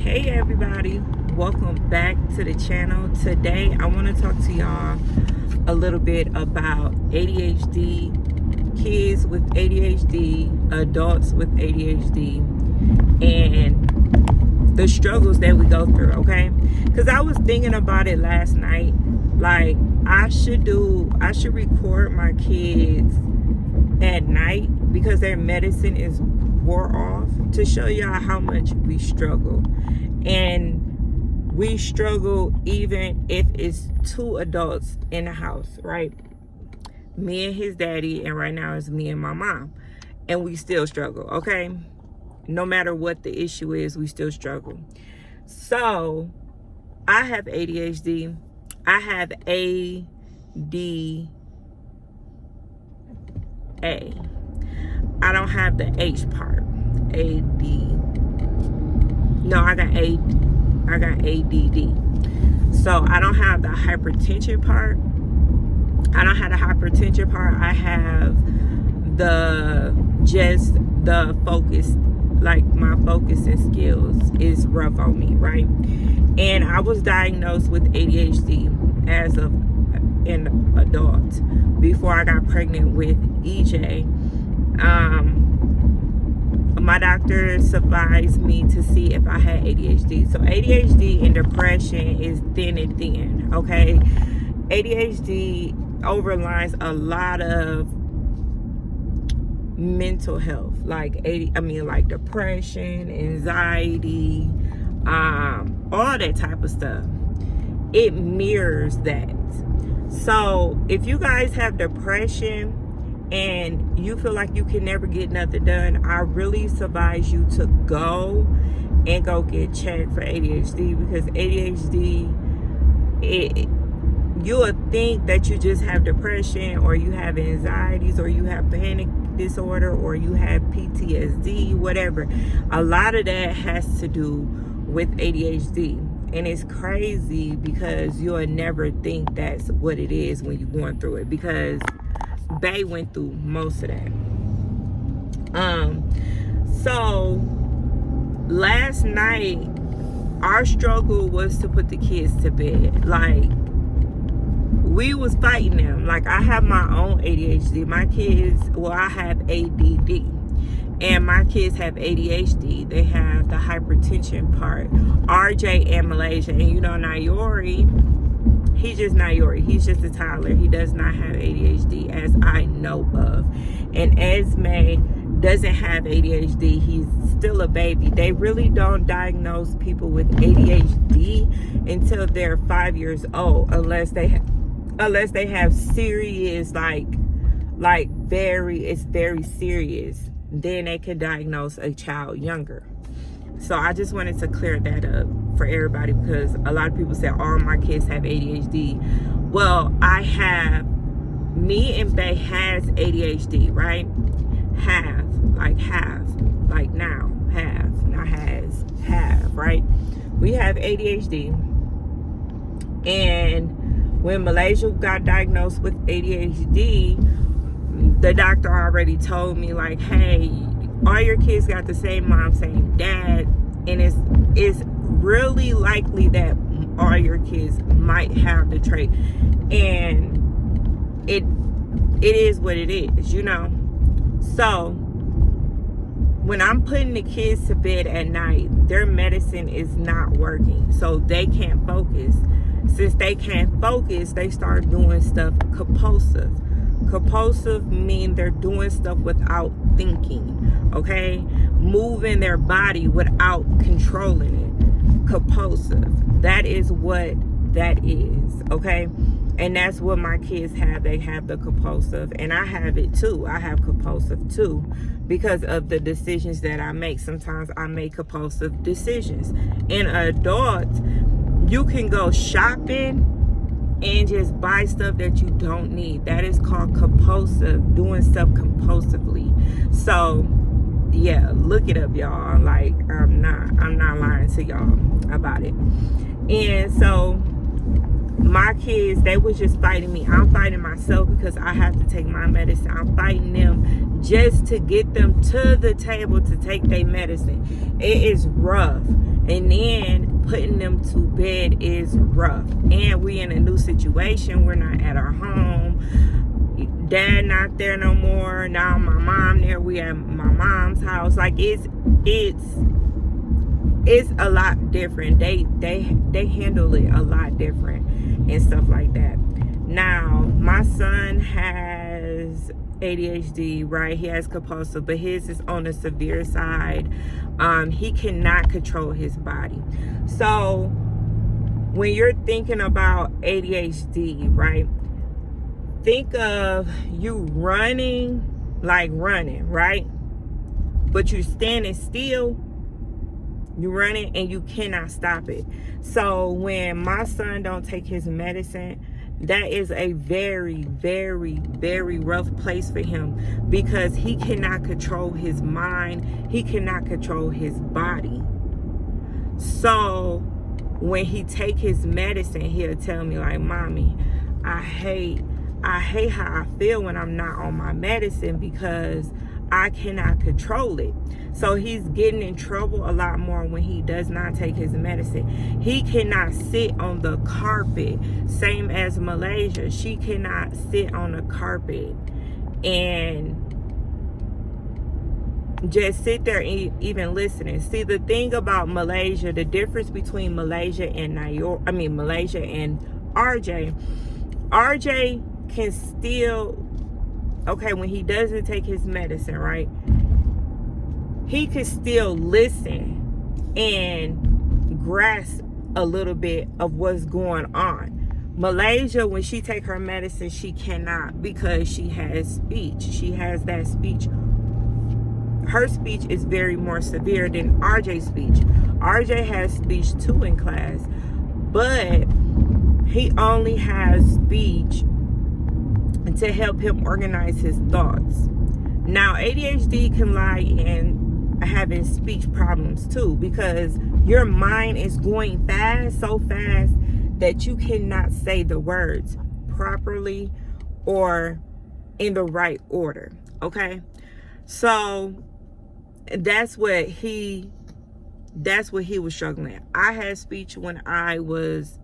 Hey everybody, welcome back to the channel. Today I want to talk to y'all a little bit about ADHD, kids with ADHD, adults with ADHD, and the struggles that we go through, okay? Because I was thinking about it last night. Like, I should record my kids at night because their medicine is wore off, to show y'all how much we struggle. And we struggle even if it's two adults in the house, right? Me and his daddy, and right now it's me and my mom, and we still struggle, okay? No matter what the issue is, we still struggle. So I have ADHD. I have ADA. I don't have the H part. I got ADD. So I don't have the hypertension part. I don't have the hypertension part. I have the focus, like my focusing skills is rough on me, right? And I was diagnosed with ADHD as an adult before I got pregnant with EJ. My doctor advised me to see if I had ADHD. So ADHD and depression is thin and thin, okay? ADHD overlies a lot of mental health, like depression, anxiety, all that type of stuff. It mirrors that. So if you guys have depression and you feel like you can never get nothing done, I really advise you to go get checked for ADHD, because ADHD, you would think that you just have depression, or you have anxieties, or you have panic disorder, or you have PTSD, whatever. A lot of that has to do with ADHD. And it's crazy because you'll never think that's what it is when you're going through it, because Bay went through most of that. So last night our struggle was to put the kids to bed. Like, we was fighting them. Like, I have my own ADHD. My kids, I have ADD, and my kids have ADHD. They have the hypertension part, 𝐅𝐨𝐫 and Malaysia. And you know, 𝐄𝐦𝐿, he's just 𝐄𝐦𝐿. He's just a toddler. He does not have ADHD, as I know of. And 𝐷𝐬 doesn't have ADHD. He's still a baby. They really don't diagnose people with ADHD until they're 5 years old, unless they have serious, it's very serious. Then they can diagnose a child younger. So I just wanted to clear that up for everybody, because a lot of people say, all my kids have ADHD. Well, me and Bay has ADHD, right? Have, right? We have ADHD. And when Malaysia got diagnosed with ADHD, the doctor already told me, like, hey, all your kids got the same mom, same dad, and it's really likely that all your kids might have the trait. And it is what it is, you know. So when I'm putting the kids to bed at night, their medicine is not working, so they can't focus. Since they can't focus, they start doing stuff compulsive. Compulsive mean they're doing stuff without thinking, okay? Moving their body without controlling it. Compulsive. That is what that is, okay? And that's what my kids have. They have the compulsive, and I have it too. I have compulsive too, because of the decisions that I make. Sometimes I make compulsive decisions. In adults, you can go shopping and just buy stuff that you don't need. That is called compulsive, doing stuff compulsively. So yeah, look it up, y'all. Like, I'm not lying to y'all about it. And so my kids, they was just fighting me. I'm fighting myself because I have to take my medicine. I'm fighting them just to get them to the table to take their medicine. It is rough. And then putting them to bed is rough. And we in a new situation. We're not at our home. Dad not there no more. Now my mom there. We at my mom's house. Like it's a lot different. They handle it a lot different and stuff like that. Now my son has ADHD, right? He has compulsive, but his is on the severe side. He cannot control his body. So when you're thinking about ADHD, right? Think of you running, right? But you're standing still. You're running and you cannot stop it. So when my son don't take his medicine, that is a very, very, very rough place for him, because he cannot control his mind. He cannot control his body. So when he take his medicine, he'll tell me like, Mommy, I hate how I feel when I'm not on my medicine because I cannot control it. So he's getting in trouble a lot more when he does not take his medicine. He cannot sit on the carpet. Same as Malaysia. She cannot sit on the carpet and just sit there and even listening. See, the thing about Malaysia, the difference between Malaysia and Malaysia and RJ can still, okay, when he doesn't take his medicine, right, he can still listen and grasp a little bit of what's going on. Malaysia, when she take her medicine, she cannot, because she has speech. She has that speech. Her speech is very more severe than RJ's speech. RJ has speech too in class, but he only has speech to help him organize his thoughts. Now, ADHD can lie in having speech problems too, because your mind is going fast, so fast that you cannot say the words properly or in the right order. Okay, so that's what he was struggling at. I had speech when I was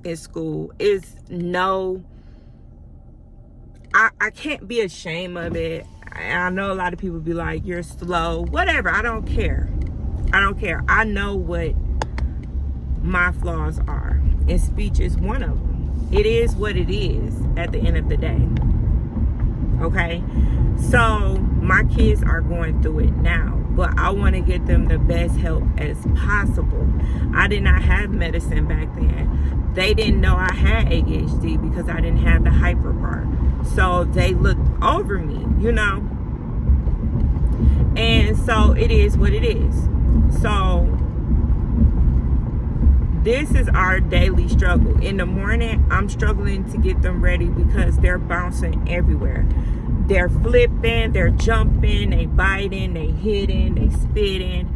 in school. I can't be ashamed of it. I know a lot of people be like, you're slow, whatever. I don't care. I know what my flaws are, and speech is one of them. It is what it is at the end of the day. Okay, so my kids are going through it now, but I want to get them the best help as possible. I did not have medicine back then. They didn't know I had ADHD because I didn't have the hyper part. So they looked over me, you know. And so it is what it is. So this is our daily struggle. In the morning, I'm struggling to get them ready because they're bouncing everywhere. They're flipping, they're jumping, they biting, they hitting, they spitting.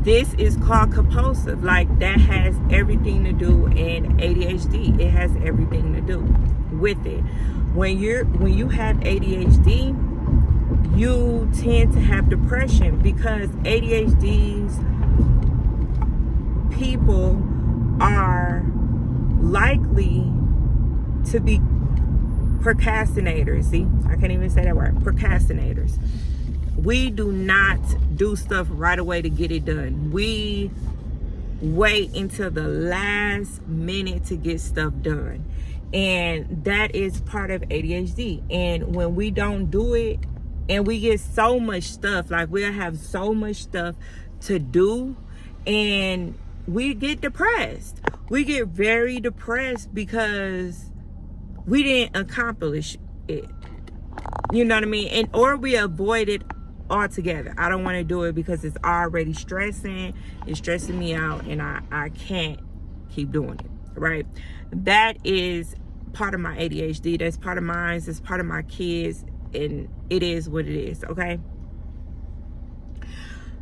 This is called compulsive. Like, that has everything to do in ADHD. It has everything to do with it. When you have ADHD, you tend to have depression, because ADHD's people are likely to be procrastinators. See, I can't even say that word. Procrastinators. We do not do stuff right away to get it done. We wait until the last minute to get stuff done. And that is part of ADHD. And when we don't do it, and we get so much stuff, like we'll have so much stuff to do, and we get depressed. We get very depressed because we didn't accomplish it. You know what I mean? And or we avoid it altogether. I don't want to do it because it's already stressing. It's stressing me out, and I can't keep doing it, right? That is part of my ADHD. That's part of mine. It's part of my kids, and it is what it is, okay?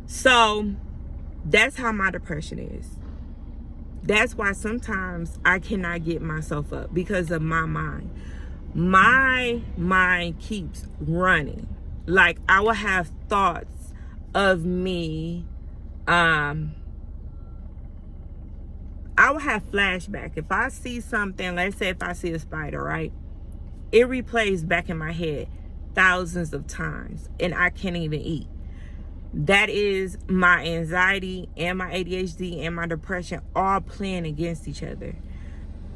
So that's how my depression is. That's why sometimes I cannot get myself up, because of my mind. My mind keeps running. Like, I will have thoughts of me I will have flashback. If I see something, let's say if I see a spider, right? It replays back in my head thousands of times, and I can't even eat. That is my anxiety and my ADHD and my depression all playing against each other.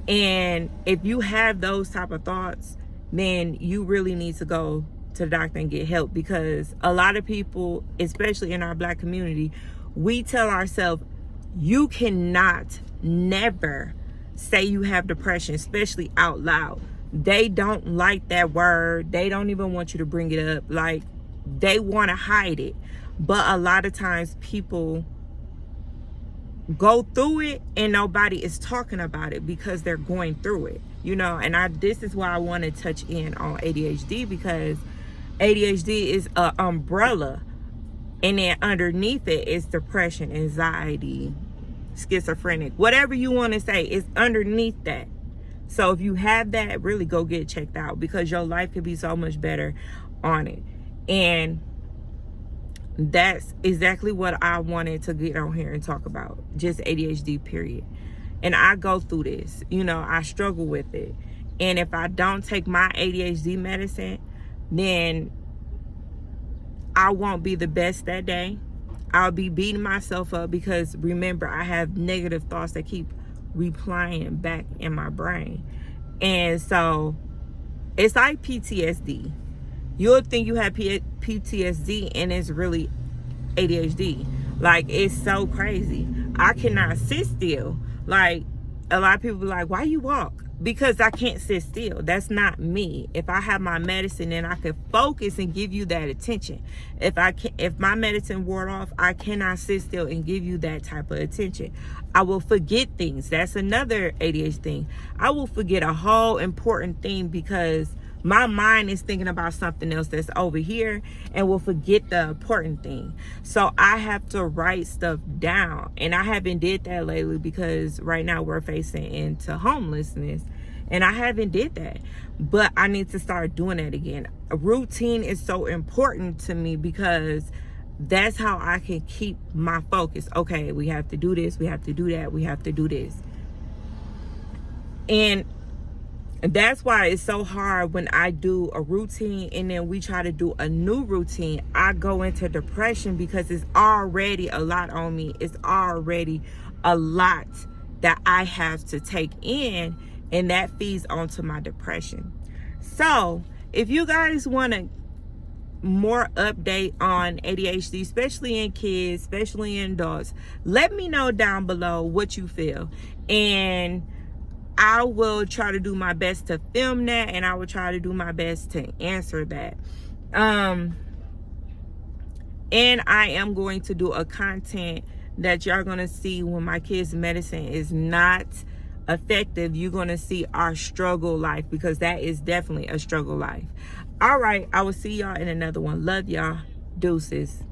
And if you have those type of thoughts, then you really need to go to the doctor and get help, because a lot of people, especially in our Black community, we tell ourselves, you cannot never say you have depression, especially out loud. They don't like that word. They don't even want you to bring it up. Like, they want to hide it. But a lot of times people go through it and nobody is talking about it because they're going through it, you know. And this is why I want to touch in on ADHD, because ADHD is an umbrella, and then underneath it is depression, anxiety, schizophrenic, whatever you want to say is underneath that. So if you have that, really go get checked out, because your life could be so much better on it. And that's exactly what I wanted to get on here and talk about, just ADHD, period. And I go through this, you know, I struggle with it. And if I don't take my ADHD medicine, then I won't be the best that day. I'll be beating myself up, because remember, I have negative thoughts that keep replaying back in my brain. And so it's like PTSD. You'll think you have PTSD and it's really ADHD. Like, it's so crazy. I cannot sit still. Like, a lot of people be like, why you walk? Because I can't sit still. That's not me. If I have my medicine, then I can focus and give you that attention. If my medicine wore off, I cannot sit still and give you that type of attention. I will forget things. That's another ADHD thing. I will forget a whole important thing because my mind is thinking about something else that's over here, and will forget the important thing. So I have to write stuff down, and I haven't did that lately because right now we're facing into homelessness, and I haven't did that. But I need to start doing that again. A routine is so important to me, because that's how I can keep my focus. Okay, we have to do this, we have to do that, we have to do this. And that's why it's so hard when I do a routine and then we try to do a new routine. I go into depression because it's already a lot on me. It's already a lot that I have to take in, and that feeds onto my depression. So if you guys want a more update on ADHD, especially in kids, especially in adults, let me know down below what you feel. And I will try to do my best to film that, and I will try to do my best to answer that. And I am going to do a content that y'all gonna see when my kids' medicine is not effective. You're gonna see our struggle life, because that is definitely a struggle life. All right, I will see y'all in another one. Love y'all. Deuces.